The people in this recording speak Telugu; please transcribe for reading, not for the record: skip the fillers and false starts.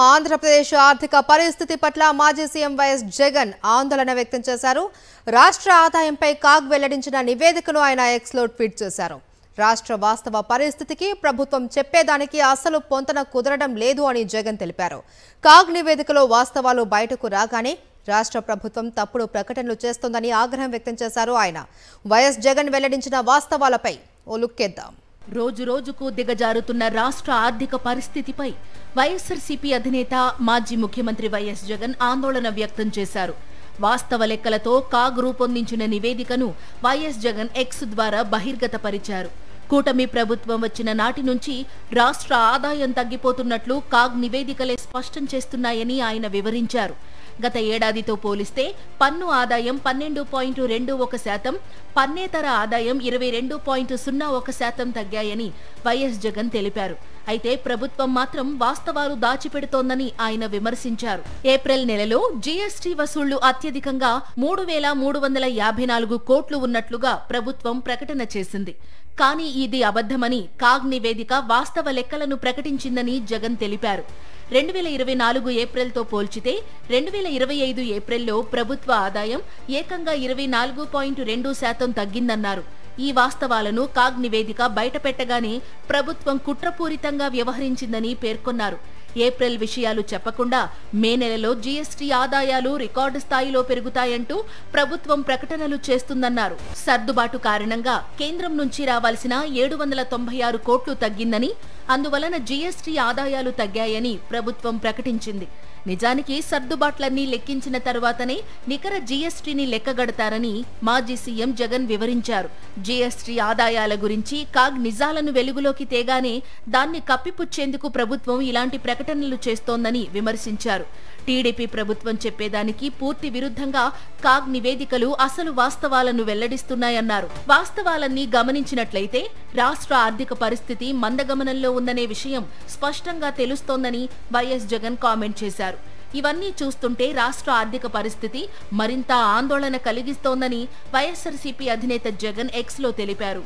ఆంధ్రప్రదేశ్ ఆర్థిక పరిస్థితి పట్ల మాజీ సీఎం వైఎస్ జగన్ ఆందోళన వ్యక్తం చేశారు. రాష్ట్ర ఆదాయంపై కాగ్ వెల్లడించిన నివేదికను ఆయన ఎక్స్లో ట్వీట్ చేశారు. రాష్ట్ర వాస్తవ పరిస్థితికి ప్రభుత్వం చెప్పేదానికి అసలు పొంతన కుదరడం లేదు అని జగన్ తెలిపారు. కాగ్ నివేదికలో వాస్తవాలు బయటకు రాగానే రాష్ట్ర ప్రభుత్వం తప్పుడు ప్రకటనలు చేస్తోందని ఆగ్రహం వ్యక్తం చేశారు. ఆయన వైఎస్ జగన్ వెల్లడించిన వాస్తవాలపై ఓ లుక్కేద్దాం. రోజు రోజుకు దిగజారుతున్న రాష్ట్ర ఆర్థిక పరిస్థితిపై వైఎస్ఆర్సీపీ అధినేత మాజీ ముఖ్యమంత్రి వైఎస్ జగన్ ఆందోళన వ్యక్తం చేశారు. వాస్తవ లెక్కలతో కాగ్ రూపొందించిన నివేదికను వైఎస్ జగన్ ఎక్స్ ద్వారా బహిర్గతపరిచారు. కూటమి ప్రభుత్వం వచ్చిన నాటి నుంచి రాష్ట్ర ఆదాయం తగ్గిపోతున్నట్లు కాగ్ నివేదికలే స్పష్టం చేస్తున్నాయని ఆయన వివరించారు. గత ఏడాదితో పోలిస్తే పన్ను ఆదాయం 12.21%, పన్నేతర ఆదాయం 22.01% తగ్గాయని వైఎస్ జగన్ తెలిపారు. అయితే ప్రభుత్వం మాత్రం వాస్తవాలు దాచిపెడుతోందని ఆయన విమర్శించారు. ఏప్రిల్ నెలలో జీఎస్టీ వసూళ్లు అత్యధికంగా 3,354 కోట్లు ఉన్నట్లుగా ప్రభుత్వం ప్రకటన చేసింది. కానీ ఇది అబద్ధమని కాగ్ నివేదిక వాస్తవ లెక్కలను ప్రకటించిందని జగన్ తెలిపారు. 2024 ఏప్రిల్తో పోల్చితే 2025 ఏప్రిల్లో ప్రభుత్వ ఆదాయం ఏకంగా 24.2% తగ్గిందన్నారు. ఈ వాస్తవాలను కాగ్ నివేదిక బయటపెట్టగానే ప్రభుత్వం కుట్రపూరితంగా వ్యవహరించిందని పేర్కొన్నారు. ఏప్రిల్ విషయాలు చెప్పకుండా మే నెలలో జీఎస్టీ ఆదాయాలు రికార్డు స్థాయిలో పెరుగుతాయంటూ ప్రభుత్వం ప్రకటనలు చేస్తుందన్నారు. సర్దుబాటు కారణంగా కేంద్రం నుంచి రావాల్సిన 796 కోట్లు తగ్గిందని, అందువలన జీఎస్టీ ఆదాయాలు తగ్గాయని ప్రభుత్వం ప్రకటించింది. నిజానికి సర్దుబాట్లన్నీ లెక్కించిన తరువాతనే నికర జీఎస్టీని లెక్కగడతారని మాజీ సీఎం జగన్ వివరించారు. జీఎస్టీ ఆదాయాల గురించి కాగ్ నిజాలను వెలుగులోకి తేగానే దాన్ని కప్పిపుచ్చేందుకు ప్రభుత్వం ఇలాంటి ప్రకటనలు చేస్తోందని విమర్శించారు. టీడీపీ ప్రభుత్వం చెప్పేదానికి పూర్తి విరుద్ధంగా కాగ్ నివేదికలు అసలు వాస్తవాలను వెల్లడిస్తున్నాయన్నారు. వాస్తవాలన్నీ గమనించినట్లయితే రాష్ట్ర ఆర్థిక పరిస్థితి మందగమనంలో ఉందనే విషయం స్పష్టంగా తెలుస్తోందని వైఎస్ జగన్ కామెంట్ చేశారు. ఇవన్నీ చూస్తుంటే రాష్ట్ర ఆర్థిక పరిస్థితి మరింత ఆందోళన కలిగిస్తోందని వైఎస్ఆర్సీపీ అధినేత జగన్ ఎక్స్లో తెలిపారు.